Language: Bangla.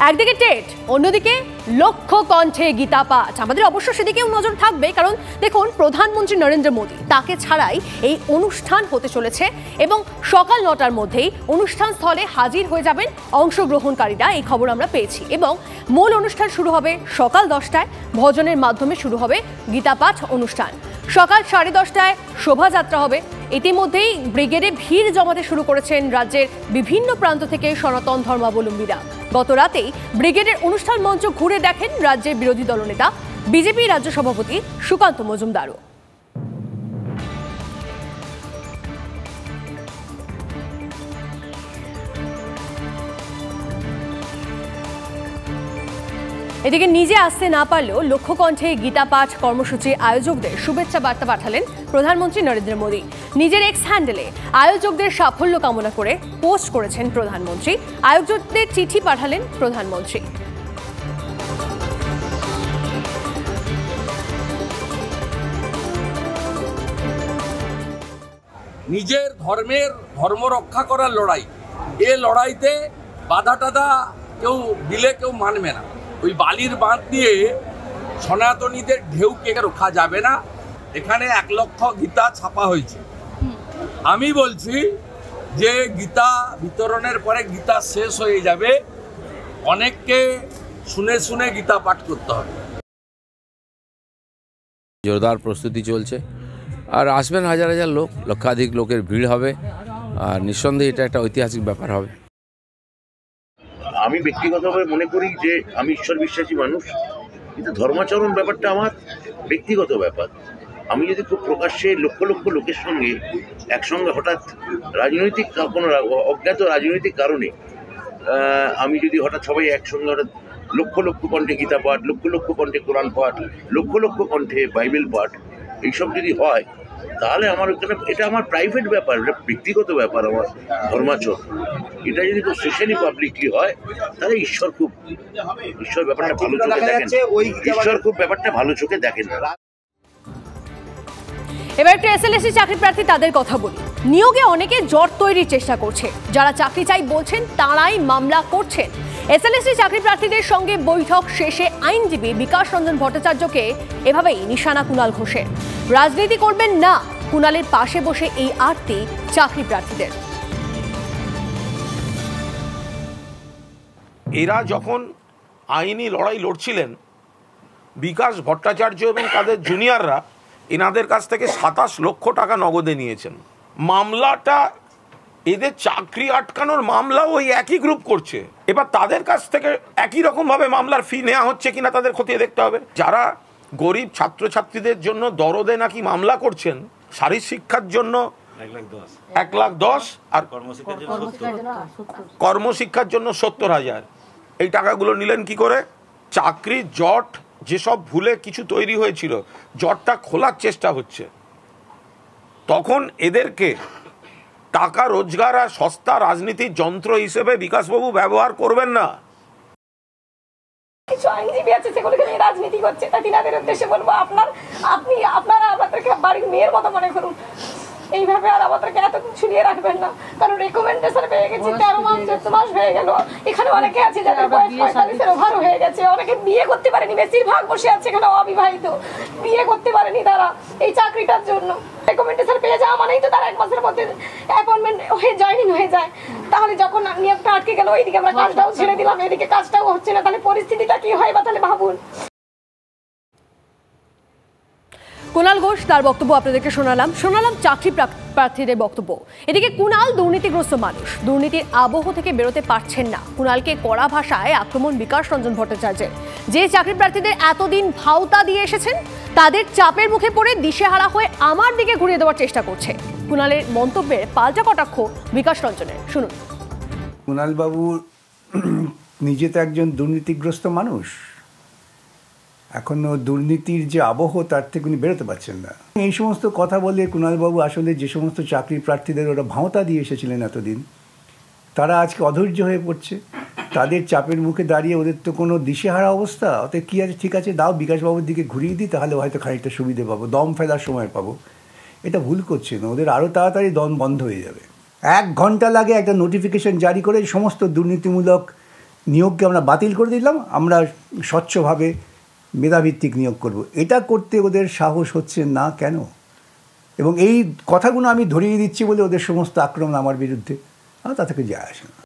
একদিকে টেট, অন্যদিকে লক্ষ্য কণ্ঠে গীতা পাঠ। আমাদের অবশ্য সেদিকেও নজর থাকবে, কারণ দেখুন প্রধানমন্ত্রী নরেন্দ্র মোদী তাকে ছাড়াই এই অনুষ্ঠান হতে চলেছে এবং সকাল ৯টার মধ্যেই অনুষ্ঠান স্থলে হাজির হয়ে যাবেন অংশগ্রহণকারীরা, এই খবর আমরা পেয়েছি। এবং মূল অনুষ্ঠান শুরু হবে সকাল 10টায়, ভজনের মাধ্যমে শুরু হবে গীতা পাঠ অনুষ্ঠান। সকাল 10:30টায় শোভাযাত্রা হবে। ইতিমধ্যেই ব্রিগেডে ভিড় জমাতে শুরু করেছেন রাজ্যের বিভিন্ন প্রান্ত থেকে সনাতন ধর্মাবলম্বীরা। গত রাতেই ব্রিগেডের অনুষ্ঠান মঞ্চ ঘুরে দেখেন রাজ্যের বিরোধী দলনেতা বিজেপি রাজ্য সভাপতি সুকান্ত মজুমদারও। এদিকে নিজে আসতে না পারলেও লক্ষ্যকণ্ঠে গীতা পাঠ কর্মসূচির আয়োজকদের শুভেচ্ছা বার্তা পাঠালেন প্রধানমন্ত্রী নরেন্দ্র মোদী। নিজের এক্স হ্যান্ডেলে আয়োজকদের সাফল্য কামনা করে পোস্ট করেছেন প্রধানমন্ত্রী। আয়োজকদের চিঠি পাঠালেন প্রধানমন্ত্রী। নিজের ধর্ম রক্ষা করার লড়াই, এ লড়াইতে বাধা টাধা কেউ দিলে কেউ মানবে না। ওই বালির বাঁধ দিয়ে সনাতনীদের ঢেউকে রোখা যাবে না। এখানে 1 লক্ষ গীতা ছাপা হয়েছে। আমি বলছি যে গীতা বিতরণের পরে গীতা শেষ হয়ে যাবে, অনেককে শুনে শুনে গীতা পাঠ করতে হবে। জোরদার প্রস্তুতি চলছে, আর আসবেন হাজার হাজার লোক, লক্ষাধিক লোকের ভিড় হবে, আর নিঃসন্দেহে এটা একটা ঐতিহাসিক ব্যাপার হবে। আমি ব্যক্তিগতভাবে মনে করি যে আমি ঈশ্বর বিশ্বাসী মানুষ, কিন্তু ধর্মাচরণ ব্যাপারটা আমার ব্যক্তিগত ব্যাপার। আমি যদি খুব প্রকাশ্যে লক্ষ লক্ষ লোকের সঙ্গে একসঙ্গে হঠাৎ রাজনৈতিক কোনো অজ্ঞাত রাজনৈতিক কারণে আমি যদি হঠাৎ সবাই একসঙ্গে হঠাৎ লক্ষ লক্ষ কণ্ঠে গীতা পাঠ, লক্ষ লক্ষ কণ্ঠে কোরআন পাঠ, লক্ষ লক্ষ কণ্ঠে বাইবেল পাঠ, এইসব যদি হয় তাহলে আমার ওখানে এটা আমার প্রাইভেট ব্যাপার, এটা ব্যক্তিগত ব্যাপার আমার ধর্মাচরণ। এটা যদি খুব সোশ্যালি পাবলিকলি হয় তাহলে ঈশ্বর ব্যাপারটা ভালো চোখে দেখেন, ঈশ্বর খুব ব্যাপারটা ভালো চোখে দেখেন না। এবার একটু এসএলএসসি চাকরি প্রার্থী তাদের কথা বলি। নিয়োগে অনেকে জট তৈরির চেষ্টা করছে। যারা চাকরি চাই বলছেন তারাই মামলা করছেন। এসএলএসসি চাকরি প্রার্থীদের সঙ্গে বৈঠক শেষে আইনজীবী বিকাশ রঞ্জন ভট্টাচার্যকে এভাবেই নিশানা কুণাল ঘোষের। রাজনীতি করবেন না, কুণালের পাশে বসে এই আরতি চাকরি প্রার্থীদের। এরা যখন আইনি লড়াই লড়ছিলেন, বিকাশ ভট্টাচার্য এবং তাদের জুনিয়ররা এনাদের কাছ থেকে 27 লক্ষ টাকা নগদে নিয়েছেন। মামলাটা এদের চাকরি আটকানোর মামলাও ওই একই গ্রুপ করছে। এবার তাদের কাছ থেকে একই রকমভাবে মামলার ফি নেওয়া হচ্ছে কিনা তাদের খতিয়ে দেখতে হবে। যারা গরিব ছাত্রছাত্রীদের জন্য দরদে নাকি মামলা করছেন, শারীরিক শিক্ষার জন্য 1,10,000 আর কর্মশিক্ষার জন্য 70,000, এই টাকাগুলো নিলেন কি করে? চাকরির জট যেসব ভুলে কিছু তৈরি হয়েছিল, জটটা খোলার চেষ্টা হচ্ছে। তখন এদেরকে টাকা রোজগার আর সস্তা রাজনীতির যন্ত্র হিসেবে বিকাশবাবু ব্যবহার করবেন না। কিছু আইনজীবী আছে সেগুলোকে নিয়ে রাজনীতি করছে, তা তিনাদের উদ্দেশ্যে বলবো আপনারা আমাদেরকে বাড়ির মেয়ের মতো মনে করুন। এইভাবে আর আমাদেরকে এত ঝুলিয়ে রাখবেন না, কারণ রেকমেন্ডেশন পেয়ে গেছি 13 মাস 14 মাস হয়ে গেল। এখানে অনেকে আছে যাদের বয়স 45-এর ওভার হয়ে গেছে, অনেকে বিয়ে করতে পারেনি, বেশিরভাগ বসে আছে এখানে অবিবাহিত, বিয়ে করতে পারেনি তারা এই চাকরিটার জন্য। রেকমেন্ডেশন পেয়ে যাওয়া মানেই তো তারা 1 মাসের মধ্যে অ্যাপয়েন্টমেন্ট হয়ে জয়েনিং হয়ে যায়। তাহলে যখন নিয়োগটা আটকে গেল, ওইদিকে আমরা কাজটাও ছেড়ে দিলাম, এদিকে কাজটাও হচ্ছে না, তাহলে পরিস্থিতিটা কি হয় বা তাহলে ভাবুন। কুণাল ঘোষ তার বক্তব্য আপনাদেরকে শোনালাম চাকরি প্রার্থীদের বক্তব্য। এদিকে কুণাল দুর্নীতিগ্রস্ত মানুষ, দুর্নীতির আবহ থেকে বেরোতে পারছেন না। কুণালকে কড়া ভাষায় আক্রমণ বিকাশ রঞ্জন ভট্টাচার্যের। যে চাকরি প্রার্থীদের এতদিন ভাওতা দিয়ে এসেছেন তাদের চাপের মুখে পড়ে দিশেহারা হয়ে আমার দিকে ঘুরিয়ে দেওয়ার চেষ্টা করছে। কুণালের মন্তব্যের পাল্টা কটাক্ষ বিকাশ রঞ্জনের, শুনুন। কুণাল বাবু নিজে তো একজন দুর্নীতিগ্রস্ত মানুষ, এখনও দুর্নীতির যে আবহ তার থেকে উনি বেরোতে পারছেন না। এই সমস্ত কথা বলে কুণালবাবু আসলে যে সমস্ত চাকরি প্রার্থীদের ওরা ভাওতা দিয়ে এসেছিলেন এতদিন, তারা আজকে অধৈর্য হয়ে পড়ছে। তাদের চাপের মুখে দাঁড়িয়ে ওদের তো কোনো দিশেহারা অবস্থা, অতএব কী আছে, ঠিক আছে দাও বিকাশবাবুর দিকে ঘুরিয়ে দিই, তাহলে হয়তো খানিকটা সুবিধে পাবো, দম ফেলার সময় পাবো। এটা ভুল করছে না, ওদের আরও তাড়াতাড়ি দম বন্ধ হয়ে যাবে। 1 ঘন্টা লাগে একটা নোটিফিকেশন জারি করে সমস্ত দুর্নীতিমূলক নিয়োগকে আমরা বাতিল করে দিলাম, আমরা স্বচ্ছভাবে মেধাভিত্তিক নিয়োগ করব। এটা করতে ওদের সাহস হচ্ছে না কেন? এবং এই কথাগুলো আমি ধরিয়ে দিচ্ছি বলে ওদের সমস্ত আক্রমণ আমার বিরুদ্ধে, আর তা থেকে যায় আসে না।